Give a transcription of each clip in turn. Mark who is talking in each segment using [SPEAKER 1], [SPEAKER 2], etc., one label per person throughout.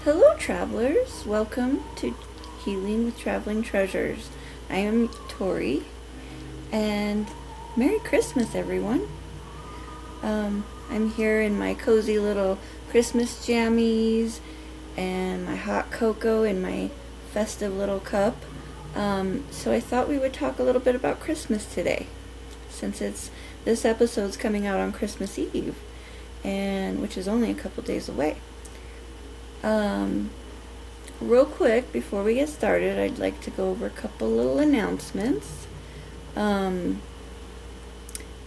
[SPEAKER 1] Hello, travelers. Welcome to Healing with Traveling Treasures. I am Tori, and Merry Christmas, everyone. I'm here in my cozy little Christmas jammies and my hot cocoa in my festive little cup. So I thought we would talk a little bit about Christmas today, since this episode's coming out on Christmas Eve, and which is only a couple days away. Real quick, before we get started, I'd like to go over a couple little announcements.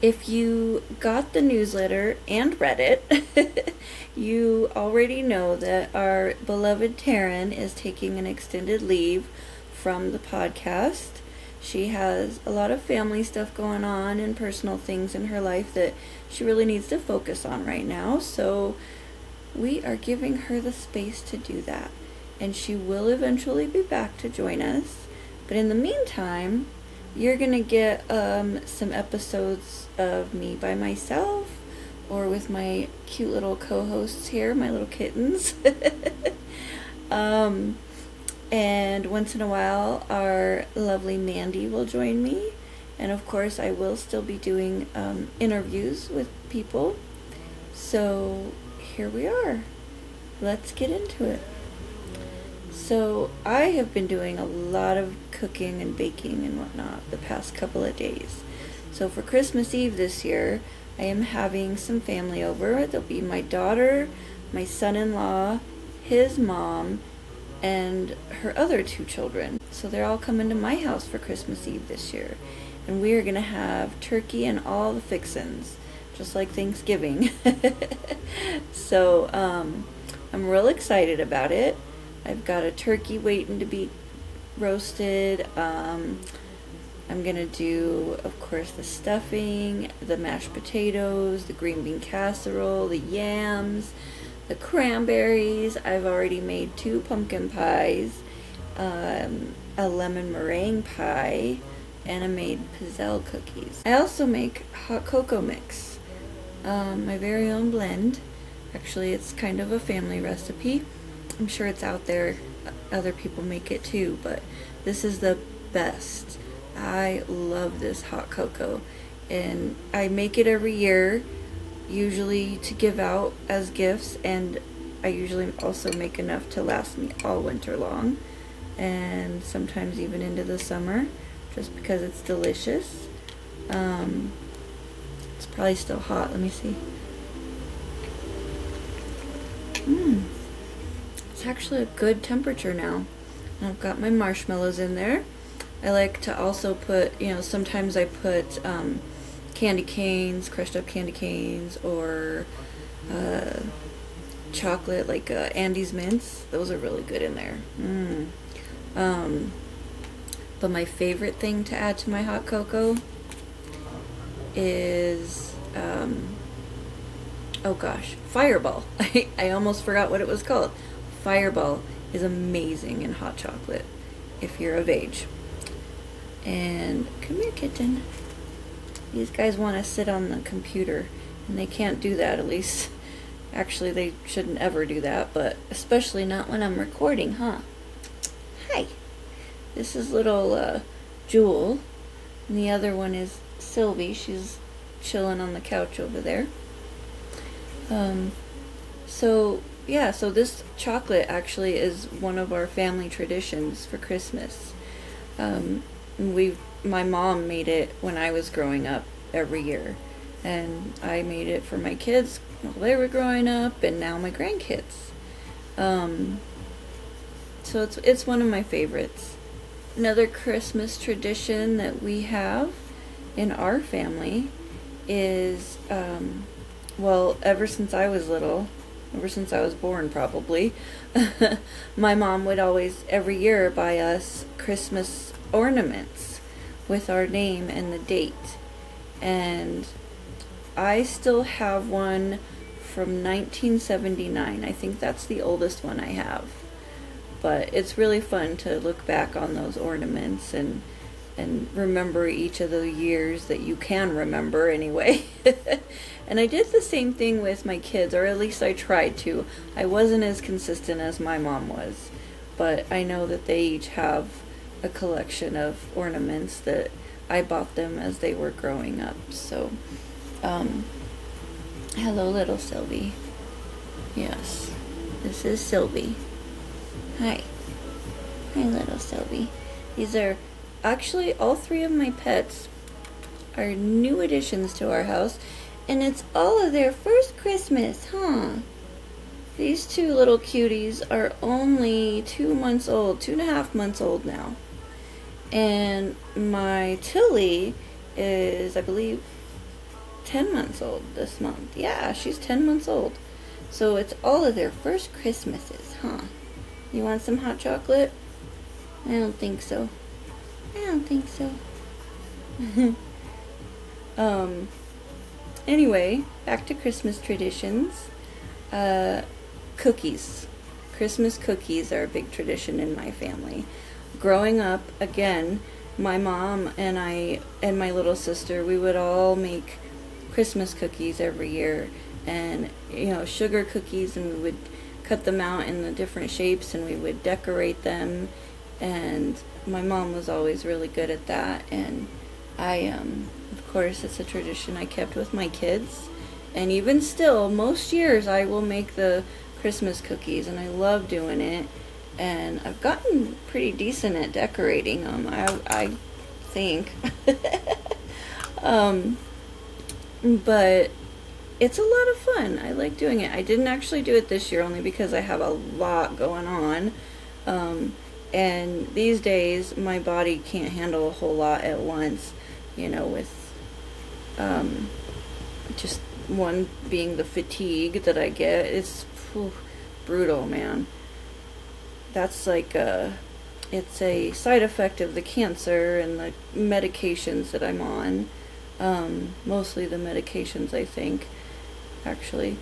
[SPEAKER 1] If you got the newsletter and read it, you already know that our beloved Taryn is taking an extended leave from the podcast. She has a lot of family stuff going on and personal things in her life that she really needs to focus on right now, so we are giving her the space to do that, and she will eventually be back to join us. But in the meantime, you're gonna get some episodes of me by myself or with my cute little co-hosts here, my little kittens. And once in a while, our lovely Mandy will join me, and of course, I will still be doing interviews with people. So here we are. Let's get into it. So I have been doing a lot of cooking and baking and whatnot the past couple of days. So for Christmas Eve this year, I am having some family over. There'll be my daughter, my son-in-law, his mom, and her other two children. So they're all coming to my house for Christmas Eve this year. And we are going to have turkey and all the fixins, just like Thanksgiving. So I'm real excited about it. I've got a turkey waiting to be roasted. I'm gonna do, of course, the stuffing, the mashed potatoes, the green bean casserole, the yams, the cranberries. I've already made 2 pumpkin pies, a lemon meringue pie, and I made pizzelle cookies. I also make hot cocoa mix. My very own blend. Actually, it's kind of a family recipe. I'm sure it's out there. Other people make it too, but this is the best. I love this hot cocoa, and I make it every year, usually to give out as gifts, and I usually also make enough to last me all winter long, and sometimes even into the summer, just because it's delicious. It's probably still hot. Let me see. It's actually a good temperature now. And I've got my marshmallows in there. I like to also put, sometimes I put candy canes, crushed up candy canes, or chocolate, like Andes Mints. Those are really good in there. But my favorite thing to add to my hot cocoa is, Fireball. I almost forgot what it was called. Fireball is amazing in hot chocolate if you're of age. And come here, kitten. These guys want to sit on the computer, and they can't do that, at least. Actually, they shouldn't ever do that, but especially not when I'm recording, huh? Hi. This is little Jewel, and the other one is Sylvie. She's chilling on the couch over there. So this chocolate actually is one of our family traditions for Christmas. My mom made it when I was growing up every year, and I made it for my kids while they were growing up, and now my grandkids. So it's one of my favorites. Another Christmas tradition that we have in our family is, ever since I was little, ever since I was born probably, my mom would always, every year, buy us Christmas ornaments with our name and the date. And I still have one from 1979. I think that's the oldest one I have. But it's really fun to look back on those ornaments and and remember each of the years that you can remember anyway. And I did the same thing with my kids, or at least I tried to. I wasn't as consistent as my mom was, but I know that they each have a collection of ornaments that I bought them as they were growing up. So, hello, little Sylvie. Yes, this is Sylvie. Hi. Hi, little Sylvie. These are actually all three of my pets are new additions to our house, and it's all of their first Christmas, huh? These two little cuties are only 2 months old, 2.5 months old now. And my Tilly is, I believe, 10 months old this month. Yeah, she's 10 months old. So it's all of their first Christmases, huh? You want some hot chocolate? I don't think so. I don't think so. Anyway, back to Christmas traditions. Cookies. Christmas cookies are a big tradition in my family. Growing up, again, my mom and I and my little sister, we would all make Christmas cookies every year, and sugar cookies, and we would cut them out in the different shapes and we would decorate them, and my mom was always really good at that, and I of course it's a tradition I kept with my kids, and even still most years I will make the Christmas cookies, and I love doing it, and I've gotten pretty decent at decorating them, I think. But it's a lot of fun. I like doing it. I didn't actually do it this year only because I have a lot going on. And these days my body can't handle a whole lot at once, with just one being the fatigue that I get. It's brutal, man. That's like it's a side effect of the cancer and the medications that I'm on. Mostly the medications, I think, actually.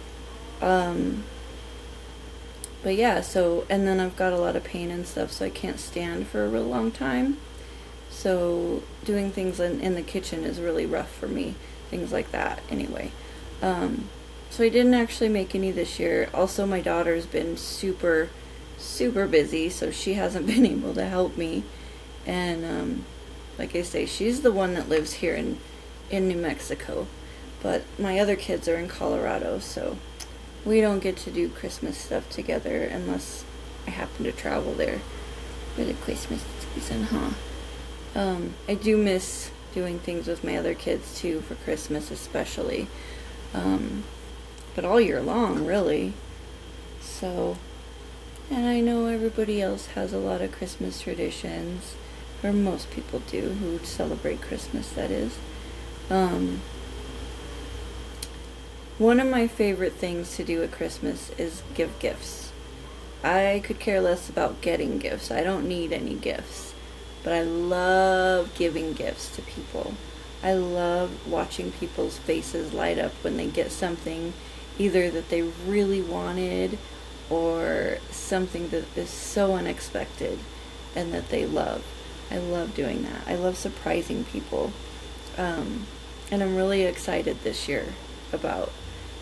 [SPEAKER 1] But yeah, so, and then I've got a lot of pain and stuff, so I can't stand for a real long time. So doing things in the kitchen is really rough for me. Things like that, anyway. So I didn't actually make any this year. Also, my daughter's been super, super busy, so she hasn't been able to help me. And, like I say, she's the one that lives here in New Mexico. But my other kids are in Colorado, so we don't get to do Christmas stuff together unless I happen to travel there for the Christmas season, huh? I do miss doing things with my other kids too, for Christmas especially. But all year long, really. So, and I know everybody else has a lot of Christmas traditions, or most people do, who celebrate Christmas, that is. One of my favorite things to do at Christmas is give gifts. I could care less about getting gifts. I don't need any gifts. But I love giving gifts to people. I love watching people's faces light up when they get something either that they really wanted or something that is so unexpected and that they love. I love doing that. I love surprising people. And I'm really excited this year about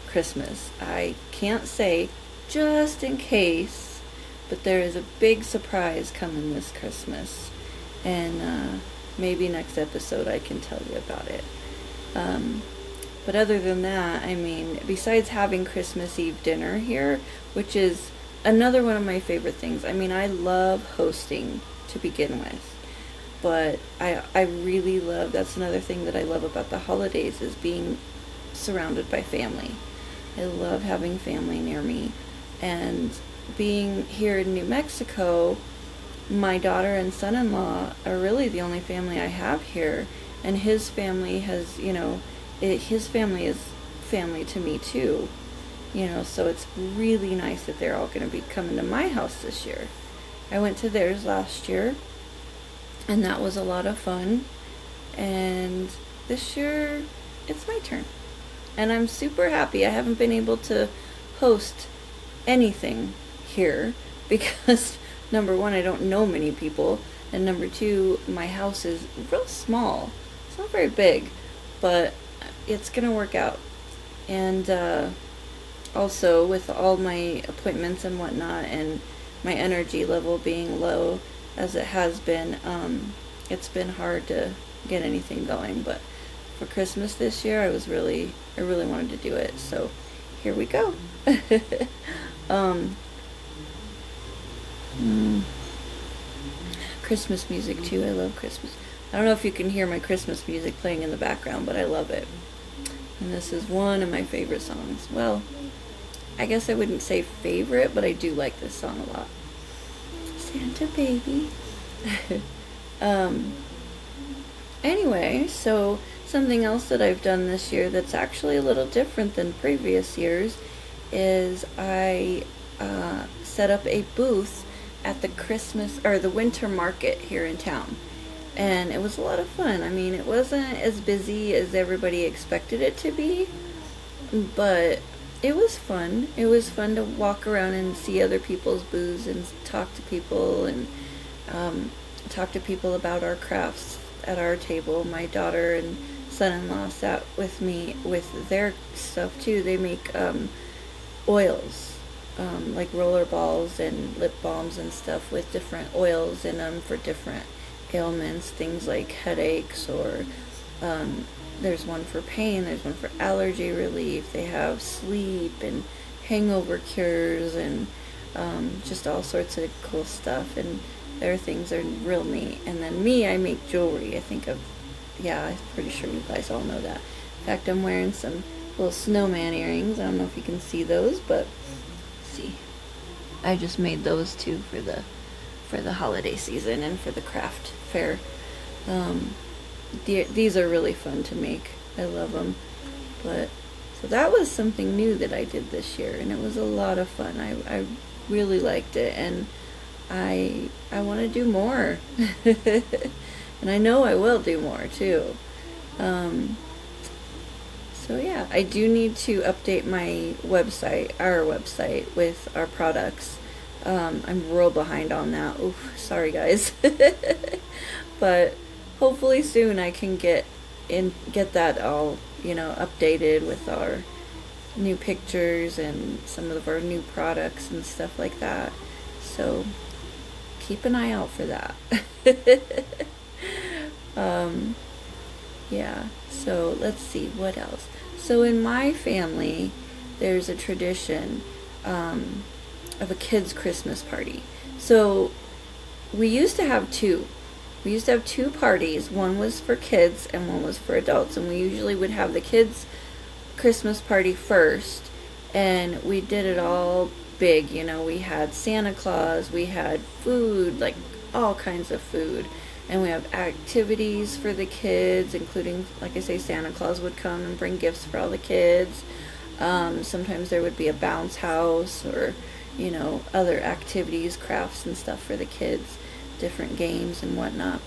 [SPEAKER 1] Christmas. I can't say just in case, but there is a big surprise coming this Christmas, and maybe next episode I can tell you about it. But other than that, I mean, besides having Christmas Eve dinner here, which is another one of my favorite things. I mean, I love hosting to begin with, but I really love, that's another thing that I love about the holidays, is being surrounded by family. I love having family near me, and being here in New Mexico, my daughter and son-in-law are really the only family I have here, and his family has, his family is family to me too, so it's really nice that they're all going to be coming to my house this year. I went to theirs last year, and that was a lot of fun, and this year it's my turn. And I'm super happy. I haven't been able to host anything here because, number one, I don't know many people, And number two, my house is real small. It's not very big, but it's gonna work out. And also, with all my appointments and whatnot, and my energy level being low as it has been, it's been hard to get anything going. But for Christmas this year, I really wanted to do it. So here we go. um, mm, Christmas music too. I love Christmas. I don't know if you can hear my Christmas music playing in the background, but I love it. And this is one of my favorite songs. Well, I guess I wouldn't say favorite, but I do like this song a lot. Santa baby. um, anyway, so something else that I've done this year that's actually a little different than previous years is I set up a booth at the Christmas or the winter market here in town. And it was a lot of fun. I mean, it wasn't as busy as everybody expected it to be, but it was fun. It was fun to walk around and see other people's booths and talk to people and talk to people about our crafts at our table. My daughter and son-in-law sat with me with their stuff too. They make oils, like roller balls and lip balms and stuff with different oils in them for different ailments, things like headaches, or there's one for pain, there's one for allergy relief. They have sleep and hangover cures and just all sorts of cool stuff, and their things are real neat. And then me, I make jewelry. I'm pretty sure you guys all know that. In fact, I'm wearing some little snowman earrings. I don't know if you can see those, but see, I just made those too for the holiday season and for the craft fair. These are really fun to make. I love them. But so that was something new that I did this year, and it was a lot of fun. I really liked it, and I want to do more. And I know I will do more too. So yeah, I do need to update my website, our website, with our products. I'm real behind on that. Oof, sorry guys. But hopefully soon I can get that all, updated with our new pictures and some of our new products and stuff like that. So keep an eye out for that. Yeah, so let's see what else. So in my family, there's a tradition of a kids' Christmas party. So we used to have two. We used to have two parties. One was for kids and one was for adults. And we usually would have the kids' Christmas party first. And we did it all big. We had Santa Claus. We had food, like all kinds of food. And we have activities for the kids, including, like I say, Santa Claus would come and bring gifts for all the kids. Sometimes there would be a bounce house or, other activities, crafts and stuff for the kids, different games and whatnot.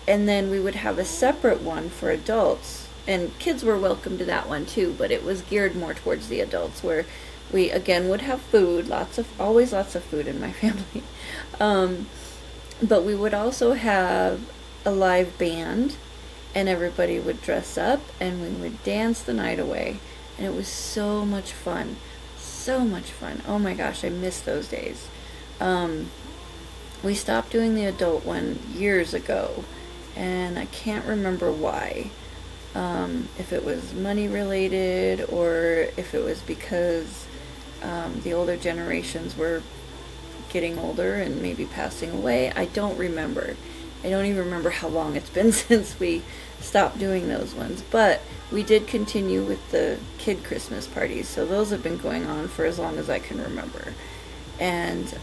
[SPEAKER 1] And then we would have a separate one for adults. And kids were welcome to that one too, but it was geared more towards the adults, where we, again, would have food, always lots of food in my family. But we would also have a live band, and everybody would dress up, and we would dance the night away. And it was so much fun. So much fun. Oh my gosh, I miss those days. We stopped doing the adult one years ago, and I can't remember why. If it was money related, or if it was because the older generations were getting older and maybe passing away. I don't remember. I don't even remember how long it's been since we stopped doing those ones. But we did continue with the kid Christmas parties, so those have been going on for as long as I can remember. And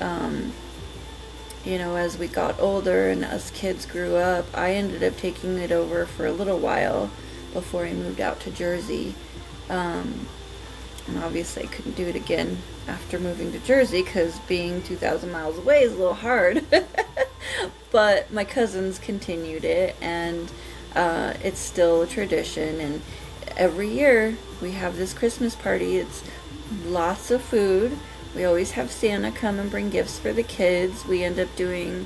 [SPEAKER 1] as we got older and us kids grew up, I ended up taking it over for a little while before I moved out to Jersey. And obviously I couldn't do it again after moving to Jersey, because being 2,000 miles away is a little hard. But my cousins continued it, and it's still a tradition. And every year we have this Christmas party. It's lots of food. We always have Santa come and bring gifts for the kids. We end up doing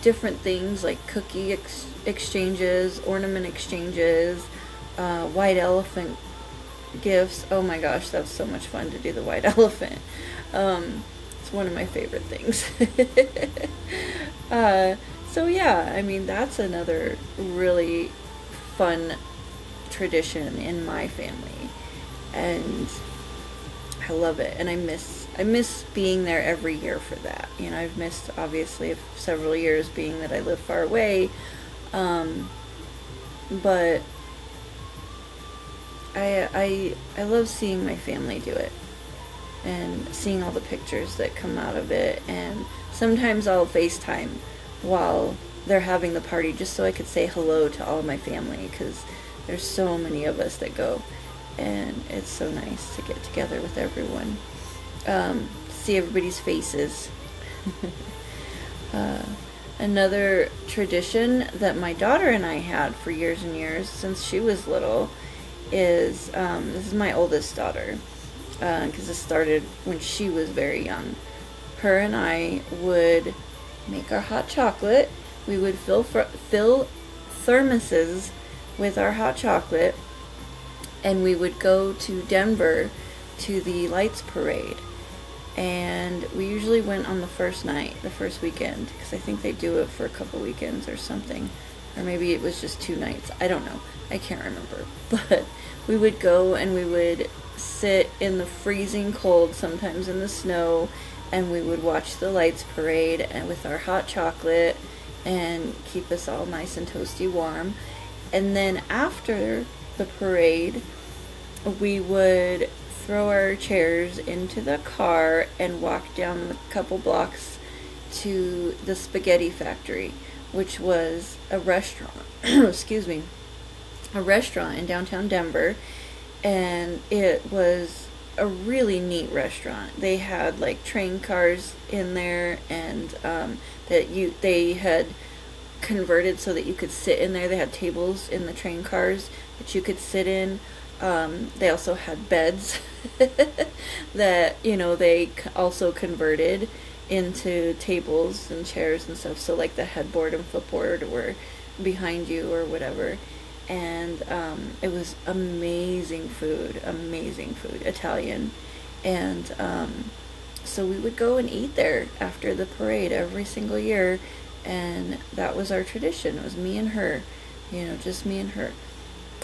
[SPEAKER 1] different things like cookie exchanges, ornament exchanges, white elephant gifts. Oh my gosh, that's so much fun to do the white elephant. It's one of my favorite things. So yeah, I mean, that's another really fun tradition in my family, and I love it. And I miss being there every year for that. You know, I've missed obviously several years being that I live far away, but I love seeing my family do it and seeing all the pictures that come out of it. And sometimes I'll FaceTime while they're having the party just so I could say hello to all of my family, because there's so many of us that go, and it's so nice to get together with everyone, see everybody's faces. Another tradition that my daughter and I had for years and years since she was little is, this is my oldest daughter, because this started when she was very young. Her and I would make our hot chocolate. We would fill thermoses with our hot chocolate, and we would go to Denver to the lights parade. And we usually went on the first night, the first weekend, because I think they do it for a couple weekends or something. Or maybe it was just 2 nights. I don't know. I can't remember. But we would go and we would sit in the freezing cold, sometimes in the snow, and we would watch the lights parade and with our hot chocolate and keep us all nice and toasty warm. And then after the parade, we would throw our chairs into the car and walk down a couple blocks to the Spaghetti Factory, which was a restaurant, excuse me, a restaurant in downtown Denver. And it was a really neat restaurant. They had like train cars in there, and they had converted so that you could sit in there. They had tables in the train cars that you could sit in. They also had beds that, you know, they also converted into tables and chairs and stuff. So like the headboard and footboard were behind you or whatever. And it was amazing food, Italian. And so we would go and eat there after the parade every single year. And that was our tradition. It was me and her, you know, just me and her.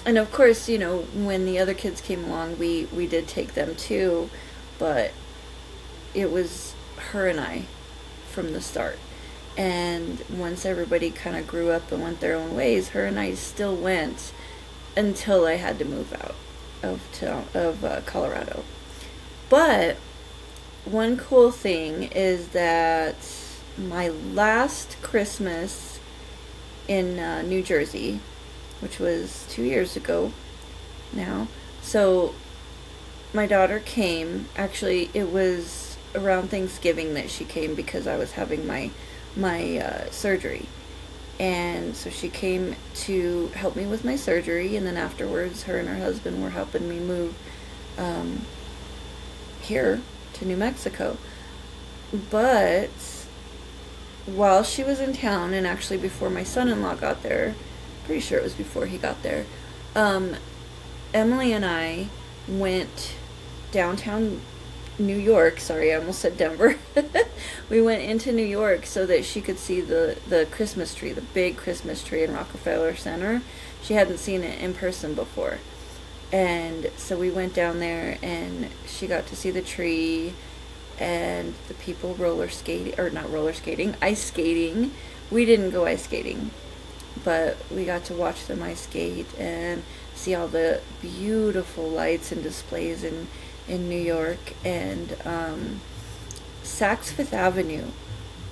[SPEAKER 1] And of course, you know, when the other kids came along, we did take them too, but it was her and I from the start. And once everybody kind of grew up and went their own ways, her and I still went until I had to move out of Colorado. But one cool thing is that my last Christmas in New Jersey, which was 2 years ago now. So my daughter came. Actually, it was around Thanksgiving that she came because I was having my surgery. And so she came to help me with my surgery, and then afterwards her and her husband were helping me move here to New Mexico. But while she was in town, and actually before my son-in-law got there, pretty sure it was before he got there, Emily and I went downtown New York. Sorry, I almost said Denver. We went into New York so that she could see the Christmas tree, the big Christmas tree in Rockefeller Center. She hadn't seen it in person before. And so we went down there and she got to see the tree and the people ice skating. We didn't go ice skating, but we got to watch them ice skate and see all the beautiful lights and displays in New York. And Saks Fifth Avenue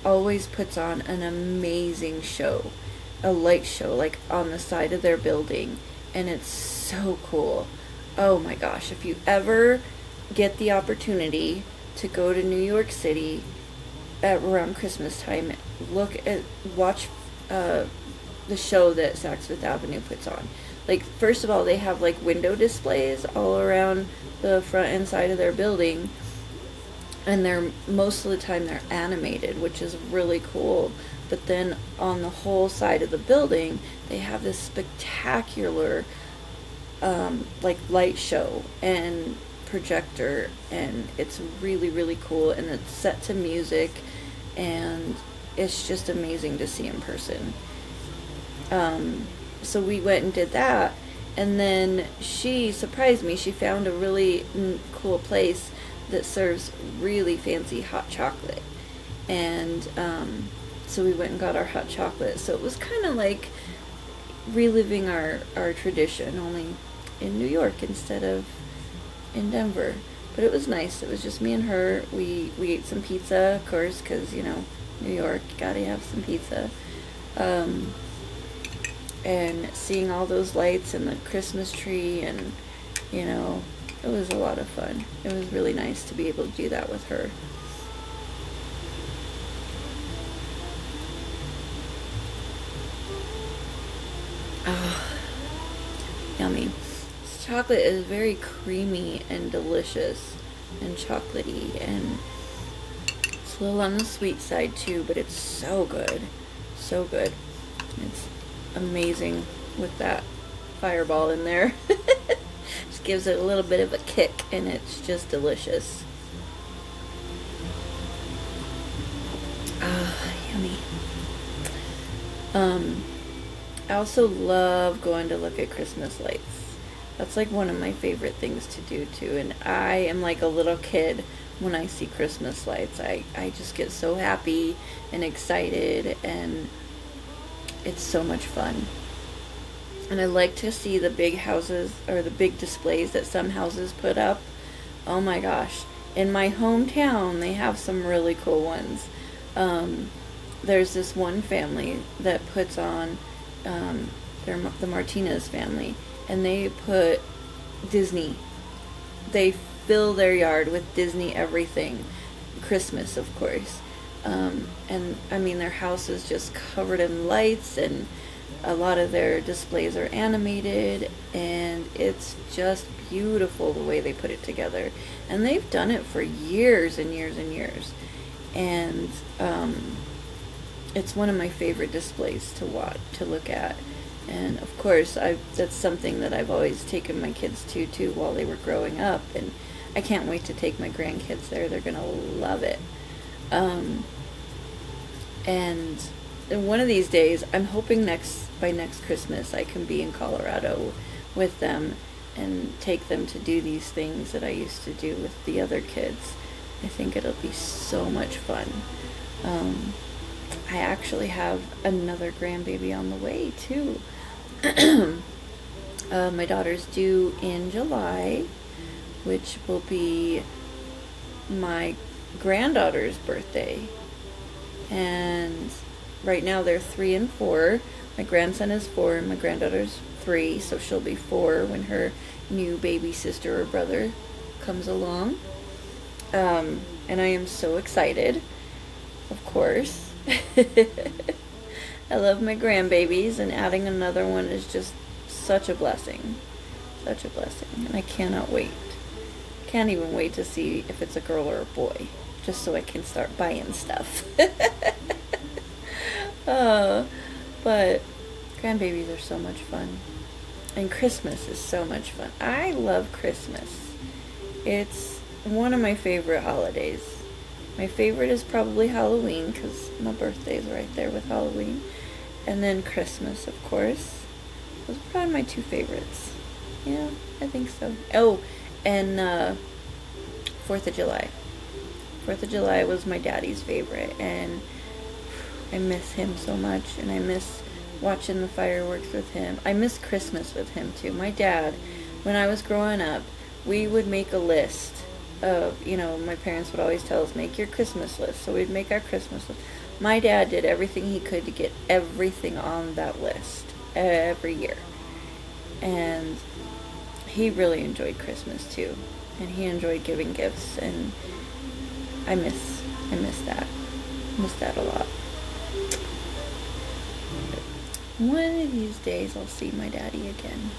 [SPEAKER 1] always puts on an amazing show, a light show, like on the side of their building, and it's so cool. Oh my gosh, if you ever get the opportunity to go to New York City at around Christmas time, watch the show that Saks Fifth Avenue puts on. Like, first of all, they have like window displays all around the front and side of their building, and they're most of the time they're animated, which is really cool. but then on the whole side of the building, they have this spectacular like light show and projector, and it's really really cool, and it's set to music, and it's just amazing to see in person. So we went and did that, and then she surprised me. She found a really cool place that serves really fancy hot chocolate, and so we went and got our hot chocolate. So it was kind of like reliving our tradition, only in New York instead of in Denver. But it was nice. It was just me and her. We ate some pizza, of course, because, you know, New York, gotta have some pizza. And seeing all those lights and the Christmas tree, and, you know, it was a lot of fun. It was really nice to be able to do that with her. Oh, yummy. This chocolate is very creamy and delicious and chocolatey, and it's a little on the sweet side too, but it's so good. So good. It's amazing with that fireball in there. Just gives it a little bit of a kick, and it's just delicious. Ah, yummy. I also love going to look at Christmas lights. That's like one of my favorite things to do too. And I am like a little kid when I see Christmas lights. I just get so happy and excited, and it's so much fun. And I like to see the big houses, or the big displays that some houses put up. Oh my gosh. In my hometown, they have some really cool ones. There's this one family that puts on, they're the Martinez family, and they put Disney. They fill their yard with Disney everything. Christmas, of course. And I mean, their house is just covered in lights, and a lot of their displays are animated, and it's just beautiful the way they put it together. And they've done it for years and years and years. And it's one of my favorite displays to watch, to look at. And of course, that's something that I've always taken my kids to too while they were growing up, and I can't wait to take my grandkids there. They're gonna love it. And one of these days, I'm hoping by next Christmas I can be in Colorado with them and take them to do these things that I used to do with the other kids. I think it'll be so much fun. I actually have another grandbaby on the way too. My daughter's due in July, which will be my granddaughter's birthday. And right now they're 3 and 4. My grandson is 4 and my granddaughter's 3, so she'll be 4 when her new baby sister or brother comes along. And I am so excited, of course. I love my grandbabies, and adding another one is just such a blessing. Such a blessing. And I cannot wait. Can't even wait to see if it's a girl or a boy, just so I can start buying stuff. But grandbabies are so much fun. And Christmas is so much fun. I love Christmas. It's one of my favorite holidays. My favorite is probably Halloween, because my birthday's right there with Halloween. And then Christmas, of course. Those are probably my 2 favorites. Yeah, I think so. Oh, and 4th of July. 4th of July was my daddy's favorite, and I miss him so much, and I miss watching the fireworks with him. I miss Christmas with him too. My dad, when I was growing up, we would make a list of, you know, my parents would always tell us, make your Christmas list. So we'd make our Christmas list. My dad did everything he could to get everything on that list every year. And he really enjoyed Christmas too. And he enjoyed giving gifts, and I miss that. Miss that a lot. One of these days I'll see my daddy again.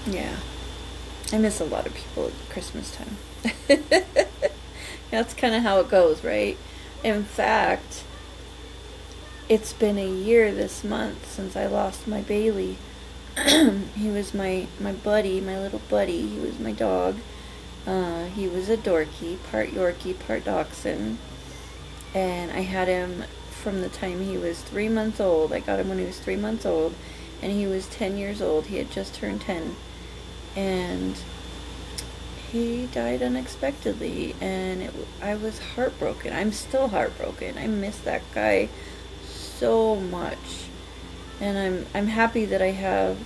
[SPEAKER 1] Yeah. I miss a lot of people at Christmas time. That's kind of how it goes, right? In fact, it's been a year this month since I lost my Bailey. He was my buddy, my little buddy. He was my dog. He was a Dorky, part Yorkie, part Dachshund. And I had him from the time he was 3 months old. I got him when he was 3 months old, and he was 10 years old. He had just turned 10. And he died unexpectedly, and I was heartbroken. I'm still heartbroken. I miss that guy so much. And I'm happy that I have,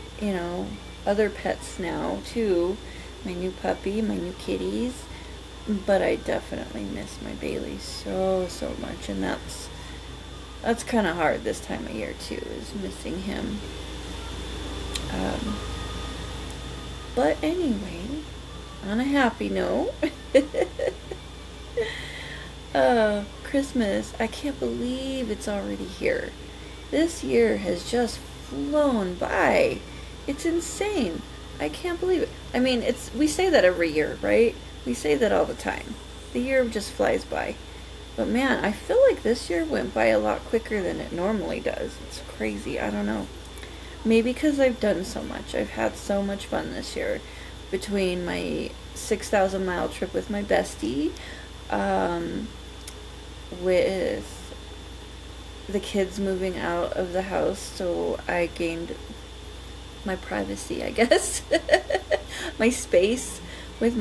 [SPEAKER 1] other pets now too. My new puppy, my new kitties. But I definitely miss my Bailey so much, and that's kind of hard this time of year too, is missing him. But anyway, on a happy note, Christmas, I can't believe it's already here. This year has just flown by. It's insane. I can't believe it. I mean, we say that every year, right? We say that all the time. The year just flies by. But man, I feel like this year went by a lot quicker than it normally does. It's crazy. I don't know. Maybe because I've done so much. I've had so much fun this year. Between my 6,000-mile trip with my bestie, with the kids moving out of the house, so I gained my privacy, I guess. My space with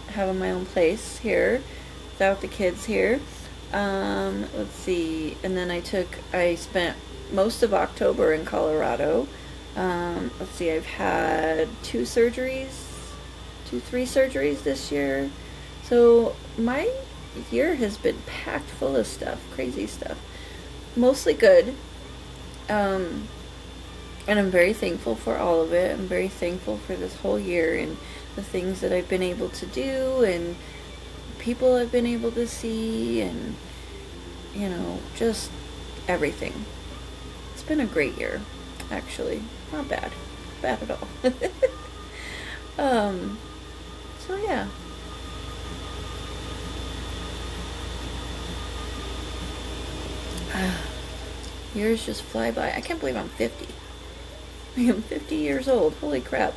[SPEAKER 1] having my own place here without the kids here. Let's see, and then I spent most of October in Colorado. Let's see, I've had 3 surgeries this year. So my year has been packed full of stuff, crazy stuff. Mostly good. And I'm very thankful for all of it. I'm very thankful for this whole year and the things that I've been able to do and people I've been able to see and, just everything. It's been a great year, actually. Not bad. Bad at all. So yeah. Years just fly by. I can't believe I'm 50. I am 50 years old. Holy crap.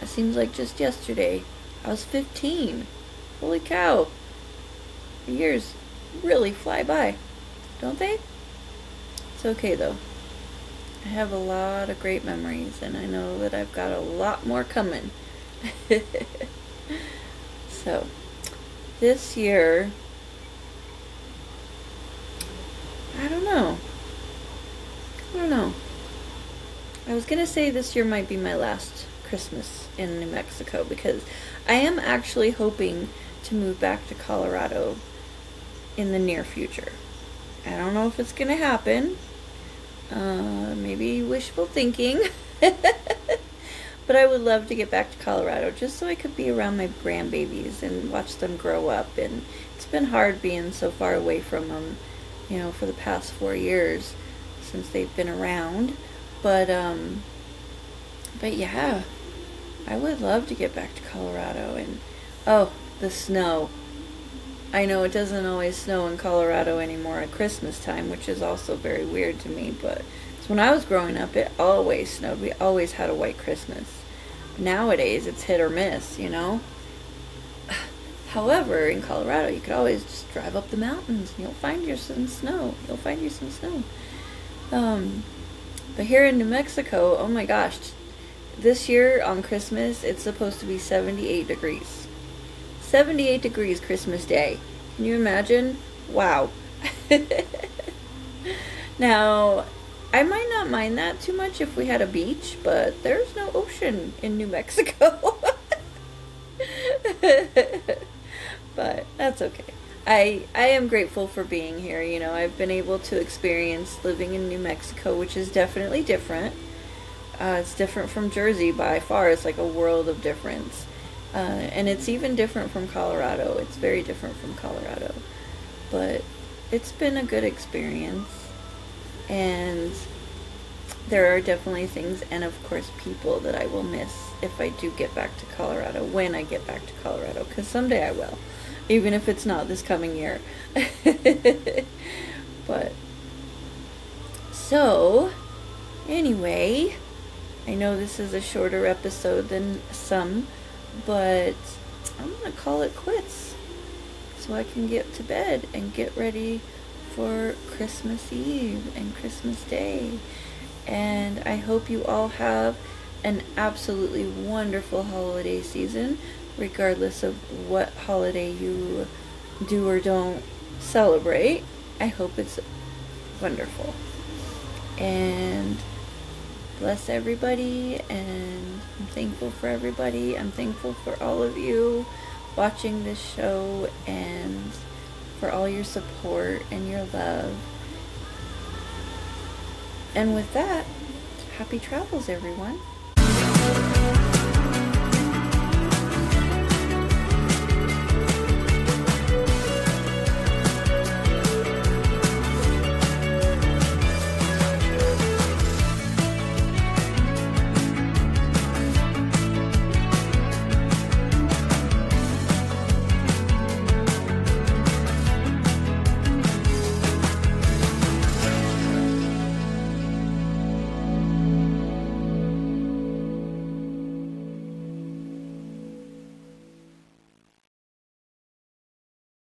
[SPEAKER 1] It seems like just yesterday I was 15. Holy cow. The years really fly by, don't they? It's okay though. I have a lot of great memories, and I know that I've got a lot more coming. So, this year, I don't know. I was gonna say this year might be my last Christmas in New Mexico, because I am actually hoping to move back to Colorado in the near future. I don't know if it's gonna happen. Maybe wishful thinking. But I would love to get back to Colorado just so I could be around my grandbabies and watch them grow up. And it's been hard being so far away from them, for the past 4 years since they've been around. But yeah, I would love to get back to Colorado. And the snow. I know it doesn't always snow in Colorado anymore at Christmas time, which is also very weird to me, but when I was growing up, it always snowed. We always had a white Christmas. Nowadays, it's hit or miss, However, in Colorado, you could always just drive up the mountains and you'll find you some snow. But here in New Mexico, oh my gosh, this year on Christmas, it's supposed to be 78 degrees. 78 degrees Christmas Day. Can you imagine? Wow. Now, I might not mind that too much if we had a beach, but there's no ocean in New Mexico. But that's okay. I am grateful for being here. I've been able to experience living in New Mexico, which is definitely different. It's different from Jersey by far. It's like a world of difference. And it's even different from Colorado. It's very different from Colorado. But it's been a good experience. And there are definitely things, and of course people, that I will miss if I do get back to Colorado, when I get back to Colorado, because someday I will. even if it's not this coming year. But, so, anyway, I know this is a shorter episode than some, but I'm gonna call it quits so I can get to bed and get ready for Christmas Eve and Christmas Day. And I hope you all have an absolutely wonderful holiday season, regardless of what holiday you do or don't celebrate. I hope it's wonderful. And bless everybody, and I'm thankful for everybody. I'm thankful for all of you watching this show and for all your support and your love. And with that, happy travels, everyone.